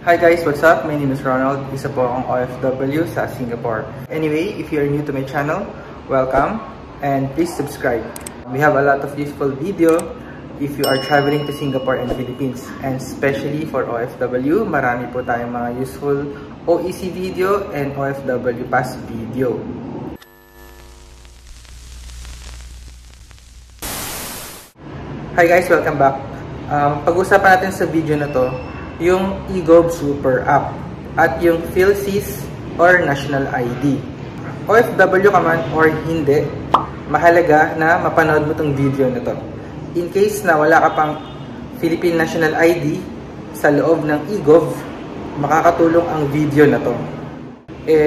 Hi guys, what's up? My name is Ronald. Isa po akong OFW sa Singapore. Anyway, if you are new to my channel, welcome and please subscribe. We have a lot of useful video if you are traveling to Singapore and Philippines. And especially for OFW, marami po tayong mga useful OEC video and OFW Pass video. Hi guys, welcome back. Pag-usapan natin sa video na to yung eGov Super App at yung PhilSys or National ID. OFW ka man or hindi, mahalaga na mapanood mo tong video na to. In case na wala ka pang Philippine National ID sa loob ng eGov, makakatulong ang video na to.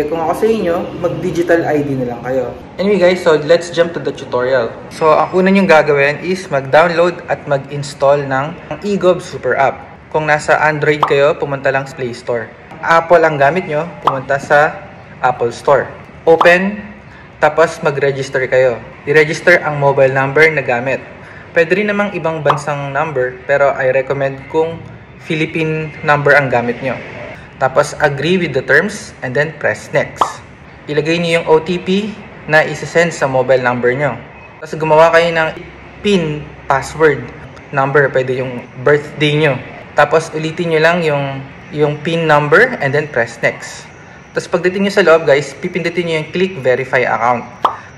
Kung ako sa inyo, mag-digital ID na lang kayo. Anyway guys, so let's jump to the tutorial. So ang una nyong gagawin is mag-download at mag-install ng eGov Super App. Kung nasa Android kayo, pumunta lang sa Play Store. Apple ang gamit nyo, pumunta sa Apple Store. Open, tapos mag-register kayo. I-register ang mobile number na gamit. Pwede rin namang ibang bansang number, pero I recommend kung Philippine number ang gamit nyo. Tapos agree with the terms and then press next. Ilagay nyo yung OTP na isa-send sa mobile number nyo. Tapos gumawa kayo ng PIN password number, pwede yung birthday nyo. Tapos ulitin nyo lang yung PIN number and then press next. Tapos pagdating nyo sa loob guys, pipindutin nyo yung click verify account.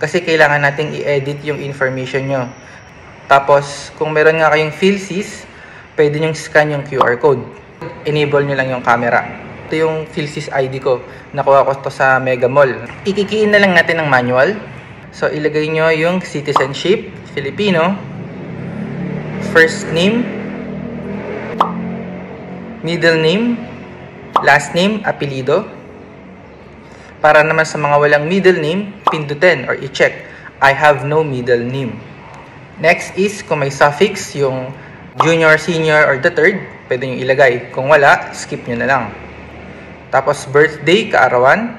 Kasi kailangan nating i-edit yung information nyo. Tapos kung meron nga kayong PhilSys, pwede nyo scan yung QR code. Enable nyo lang yung camera. Ito yung PhilSys ID ko. Nakuha ko to sa Mega Mall. Ikikiin na lang natin ng manual. So ilagay nyo yung citizenship, Filipino, first name, middle name, last name, apelido. Para naman sa mga walang middle name, pindutin or i-check, I have no middle name. Next is kung may suffix, yung junior, senior, or the third, pwede nyo ilagay. Kung wala, skip nyo na lang. Tapos birthday, kaarawan,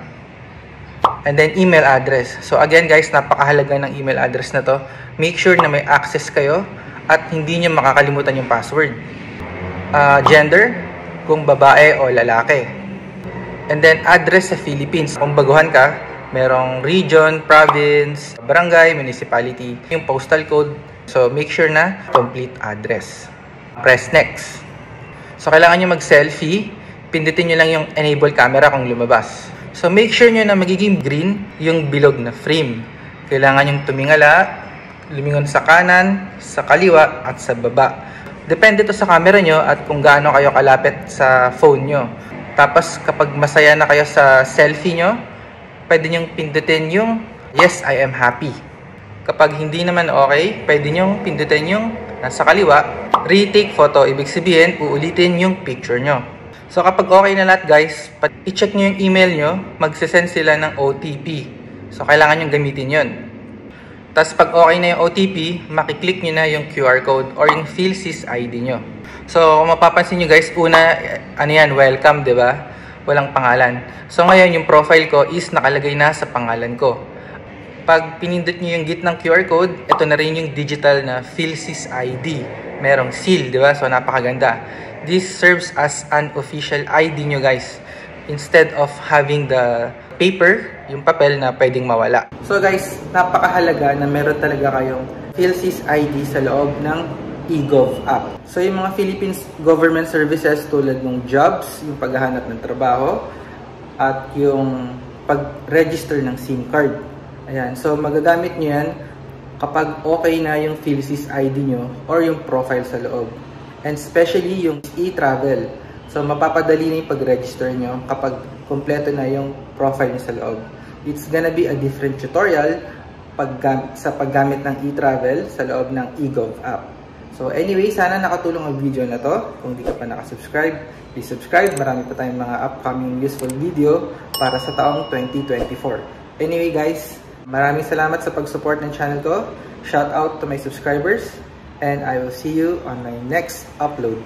and then email address. So again guys, napakahalaga ng email address na to. Make sure na may access kayo at hindi nyo makakalimutan yung password. Gender, kung babae o lalaki. And then address sa Philippines. Kung baguhan ka, merong region, province, barangay, municipality, yung postal code. So make sure na complete address. Press next. So kailangan nyo mag-selfie. Pindutin nyo lang yung enable camera kung lumabas. So make sure nyo na magiging green yung bilog na frame. Kailangan yung tumingala, lumingon sa kanan, sa kaliwa, at sa baba. Depende to sa camera nyo at kung gaano kayo kalapit sa phone nyo. Tapos kapag masaya na kayo sa selfie nyo, pwede nyong pindutin yung yes, I am happy. Kapag hindi naman okay, pwede nyong pindutin yung nasa kaliwa, retake photo. Ibig sabihin, uulitin yung picture nyo. So kapag okay na lahat guys, i-check nyo yung email nyo, magsisend sila ng OTP. So kailangan nyong gamitin yun. Tapos pag okay na yung OTP, makiklik nyo na yung QR code or yung PhilSys ID nyo. So kung mapapansin nyo guys, una, ano yan, welcome, diba? Walang pangalan. So ngayon yung profile ko is nakalagay na sa pangalan ko. Pag pinindot nyo yung gitnang QR code, ito na rin yung digital na PhilSys ID. Merong seal, diba? So napakaganda. This serves as an official ID nyo guys. Instead of having the paper, yung papel na pwedeng mawala. So guys, napakahalaga na meron talaga kayong PhilSys ID sa loob ng eGov app. So yung mga Philippines government services tulad ng jobs, yung paghahanap ng trabaho, at yung pag-register ng SIM card. Ayan, so magagamit nyo yan kapag okay na yung PhilSys ID nyo or yung profile sa loob. And especially yung e-travel. So mapapadali na yung pag-register nyo kapag kompleto na yung profile nyo sa loob. It's gonna be a different tutorial sa paggamit ng e-travel sa loob ng eGov app. So anyway, sana nakatulong ang video na to. Kung di ka pa nakasubscribe, please subscribe. Marami pa tayong mga upcoming useful video para sa taong 2024. Anyway guys, maraming salamat sa pag-support ng channel ko. Shout out to my subscribers. And I will see you on my next upload.